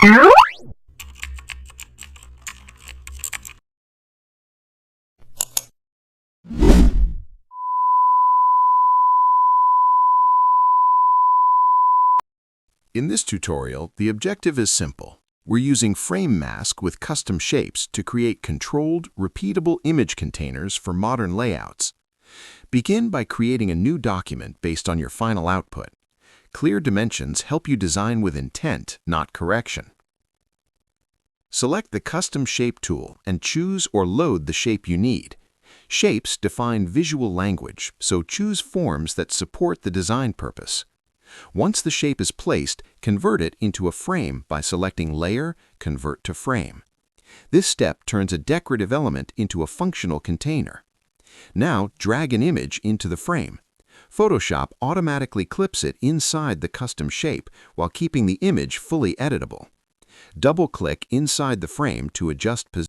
In this tutorial, the objective is simple. We're using frame mask with custom shapes to create controlled, repeatable image containers for modern layouts. Begin by creating a new document based on your final output. Clear dimensions help you design with intent, not correction. Select the Custom Shape tool and choose or load the shape you need. Shapes define visual language, so choose forms that support the design purpose. Once the shape is placed, convert it into a frame by selecting Layer, Convert to Frame. This step turns a decorative element into a functional container. Now drag an image into the frame. Photoshop automatically clips it inside the custom shape while keeping the image fully editable. Double-click inside the frame to adjust position.